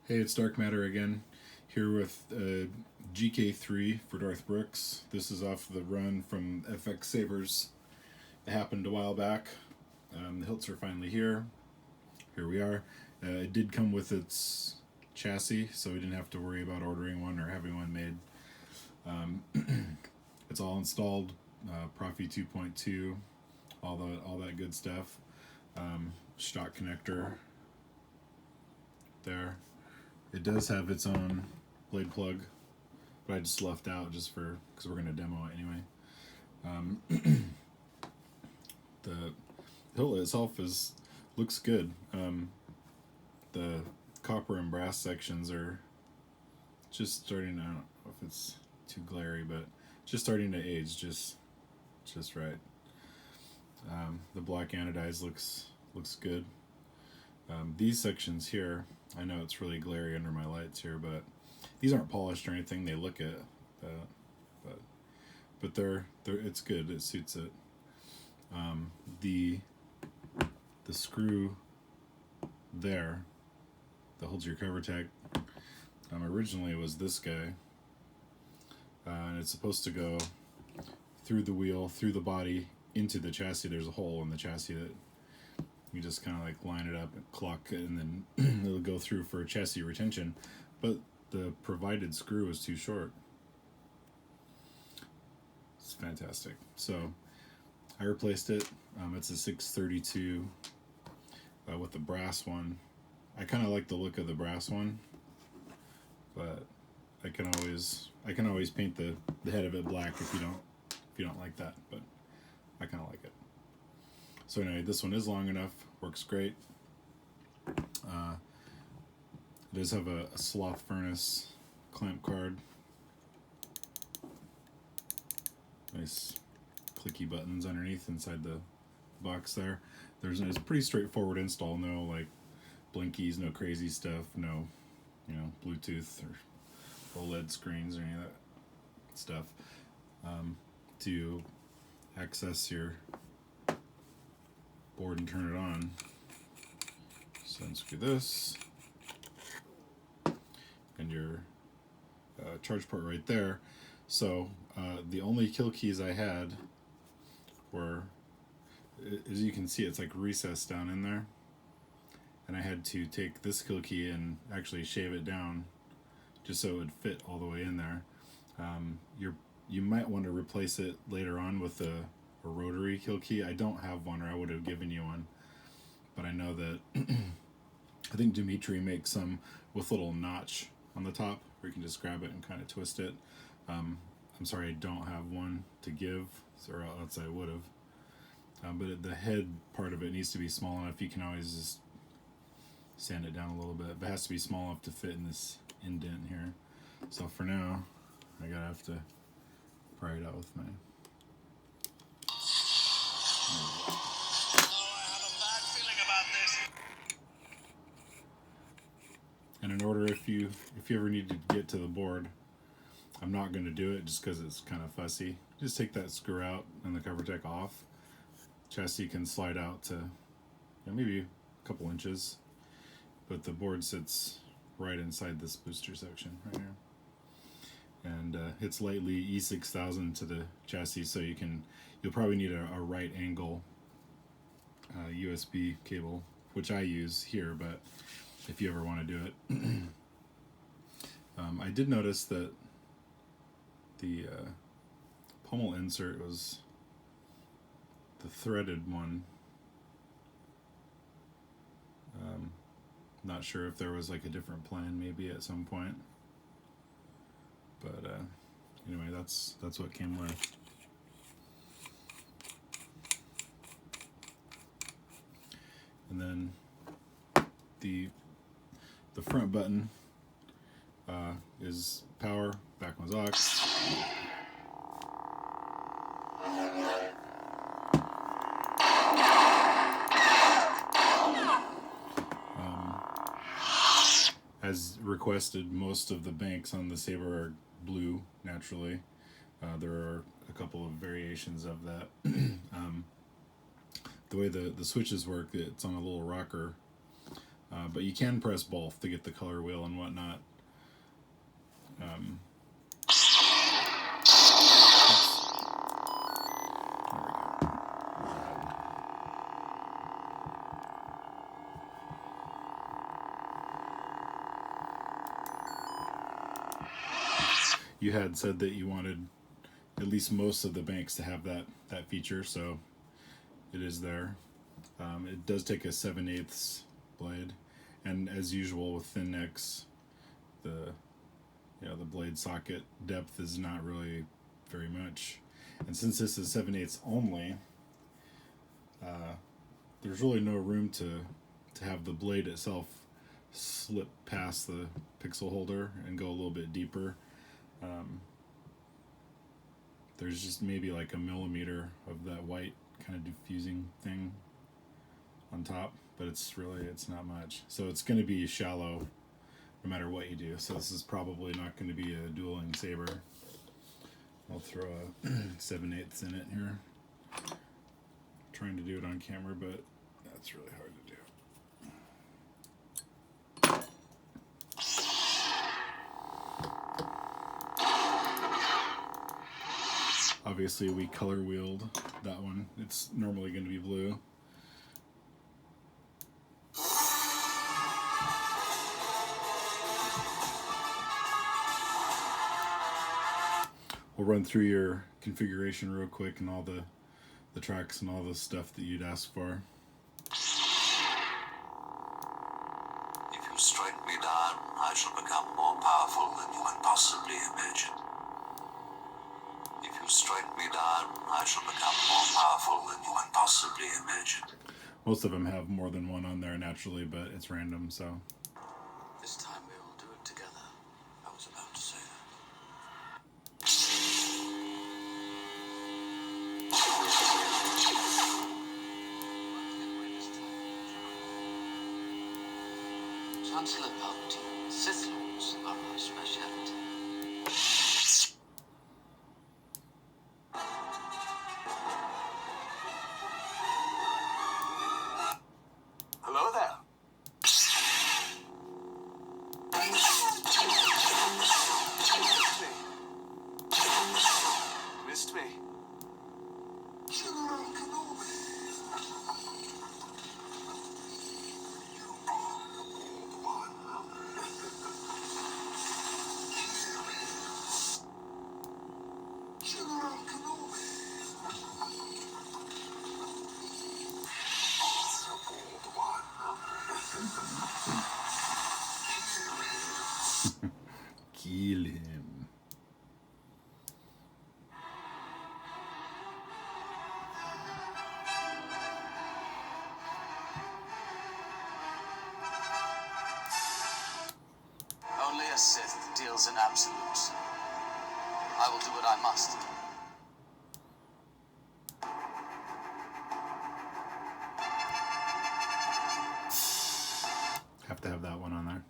Hey, it's Dark Matter again, here with GK3 for DarthBrooks. This is off the run from FX-Sabers. It happened a while back. The hilts are finally here. Here we are. It did come with its chassis, so we didn't have to worry about ordering one or having one made. It's all installed, Proffie 2.2, all that good stuff. Shtok connector there. It does have its own blade plug, but I just left out just because we're going to demo it anyway. The hilt itself looks good. The copper and brass sections are just starting to, I don't know if it's too glary, but just starting to age just right. The black anodized looks good. These sections here, I know it's really glary under my lights here, but these aren't polished or anything. They look at, but they're it's good. It suits it. The screw there that holds your cover tag. Originally it was this guy, and it's supposed to go through the wheel, through the body, into the chassis. There's a hole in the chassis that you just kind of like line it up and cluck, and then it'll go through for chassis retention. But the provided screw is too short. It's fantastic. So I replaced it. It's a 632 with the brass one. I kind of like the look of the brass one, but I can always paint the head of it black if you don't like that. But I kind of like it. So anyway, this one is long enough, works great. It does have a sloth furnace clamp card. Nice clicky buttons underneath inside the box there. It's a pretty straightforward install, no like blinkies, no crazy stuff, no Bluetooth or OLED screens or any of that stuff. To access your board and turn it on, so unscrew this and your charge port right there. So the only kill keys I had were, as you can see, it's like recessed down in there, and I had to take this kill key and actually shave it down just so it would fit all the way in there. You might want to replace it later on with a rotary kill key. I don't have one, or I would have given you one, but I know that I think Dimitri makes some with a little notch on the top where you can just grab it and kind of twist it. I'm sorry I don't have one to give, or else I would have. But the head part of it needs to be small enough. You can always just sand it down a little bit, but it has to be small enough to fit in this indent here. So for now, I gotta have to pry it out with my. And in order, if you ever need to get to the board, I'm not going to do it just because it's kind of fussy. Just take that screw out and the cover tech off. Chassis can slide out to maybe a couple inches, but the board sits right inside this booster section right here. And it's lightly E6000 to the chassis, so you'll probably need a right angle USB cable, which I use here, but if you ever want to do it. I did notice that the pommel insert was the threaded one. Not sure if there was like a different plan maybe at some point, but anyway, that's what came with. And then the front button is power, back one's aux. As requested, most of the banks on the Saber are blue naturally. There are a couple of variations of that. The way the switches work, it's on a little rocker. But you can press both to get the color wheel and whatnot. You had said that you wanted at least most of the banks to have that feature, so it is there. It does take a 7/8 blade, and as usual with thin necks, the blade socket depth is not really very much. And since this is 7/8 only, there's really no room to have the blade itself slip past the pixel holder and go a little bit deeper. There's just maybe like a millimeter of that white kind of diffusing thing on top, but it's not much. So it's going to be shallow no matter what you do. So this is probably not going to be a dueling saber. I'll throw a 7/8 in it here. I'm trying to do it on camera, but that's really hard to do. Obviously we color wheeled that one. It's normally going to be blue. We'll run through your configuration real quick and all the tracks and all the stuff that you'd ask for. If you strike me down, I shall become more powerful than you can possibly imagine. If you strike me down, I shall become more powerful than you can possibly imagine. Most of them have more than one on there naturally, but it's random, so. This time we will do it together. I was about to say that. Chancellor Palpatine, Sith Lords are our speciality. Hello there. Missed me. General Kenobi. General Kenobi. Kill him. Only a Sith deals in absolutes. I will do what I must. Have to have that one on there.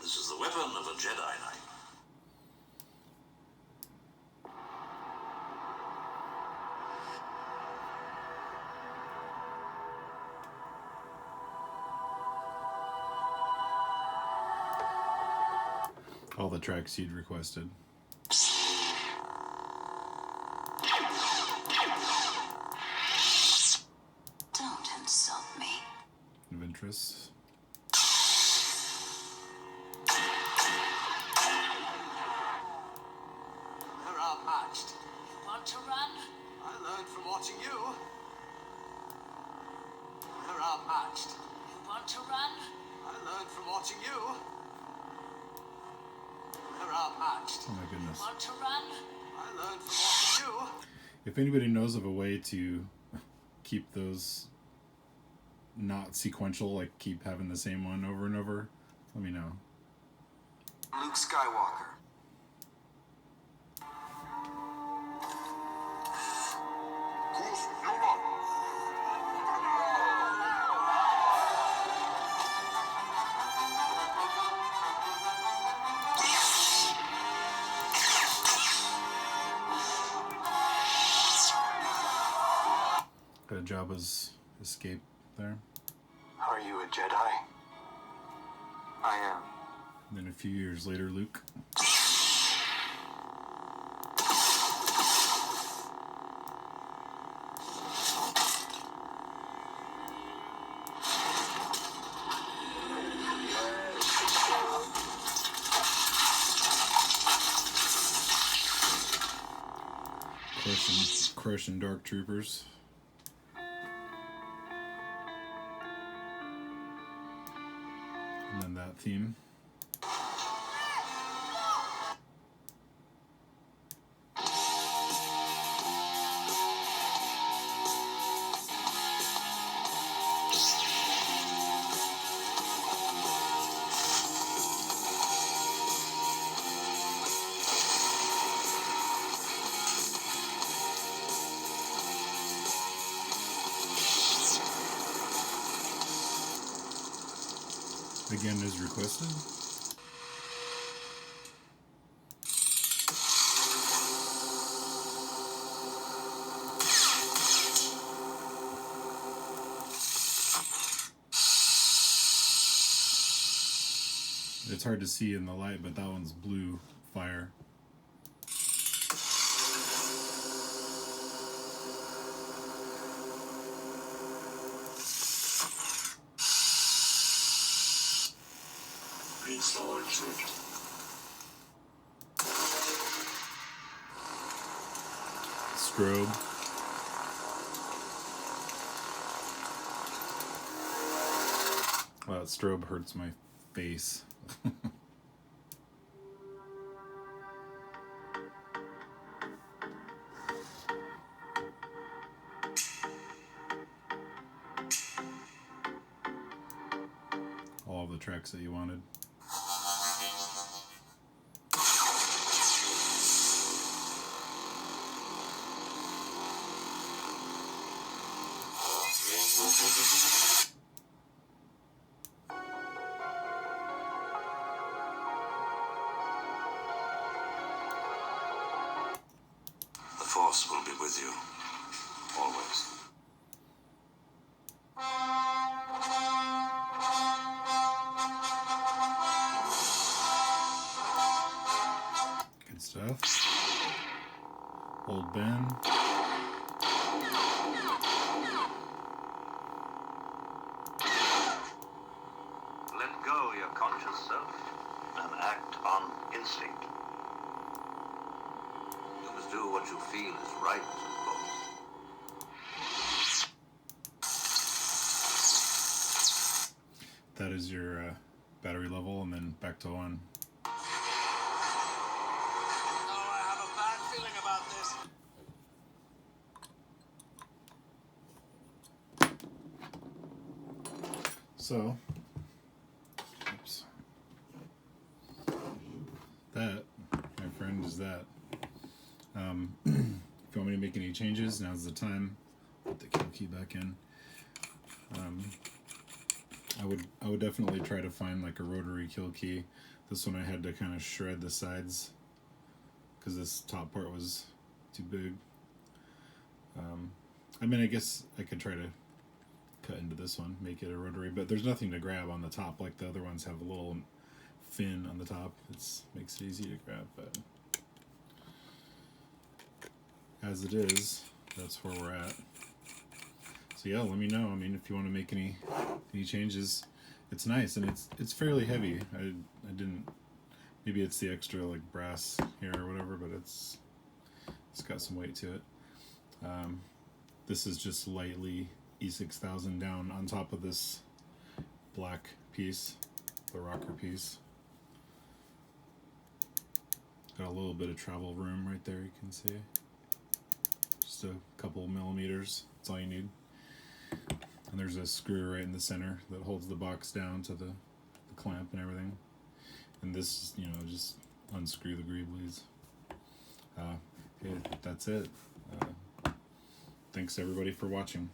This is the weapon of a Jedi Knight. All the tracks you'd requested. Don't insult me. Ventress. We're outmatched. You want to run? I learned from watching you. We're outmatched. You want to run? I learned from watching you. We're outmatched. Oh my goodness. Want to run? I learned from watching you. If anybody knows of a way to keep those not sequential, like keep having the same one over and over, let me know. Luke Skywalker. Jabba's escape there. Are you a Jedi? I am. And then a few years later, Luke. Crushing dark troopers. And then that theme. Again, as requested. It's hard to see in the light, but that one's blue fire. Strobe. Wow, that strobe hurts my face. All of the tracks that you wanted. The Force will be with you. Always. Good stuff. Old Ben. Let go your conscious self and act on instinct. You must do what you feel is right, of course. That is your battery level, and then back to 1. Oh, I have a bad feeling about this. So, oops. That, my friend, is that. If you want me to make any changes, now's the time. Put the kill key back in. I would definitely try to find like a rotary kill key. This one I had to kind of shred the sides because this top part was too big. I mean, I guess I could try to cut into this one, make it a rotary, but there's nothing to grab on the top like the other ones have a little fin on the top. It makes it easy to grab, but as it is, that's where we're at. So yeah, let me know. I mean, if you want to make any changes, it's nice and it's fairly heavy. I didn't. Maybe it's the extra like brass here or whatever, but it's got some weight to it. This is just lightly E6000 down on top of this black piece, the rocker piece. Got a little bit of travel room right there, you can see. Just a couple millimeters, that's all you need. And there's a screw right in the center that holds the box down to the clamp and everything. And this, you know, just unscrew the grease bleeds. Okay, that's it. Thanks everybody for watching.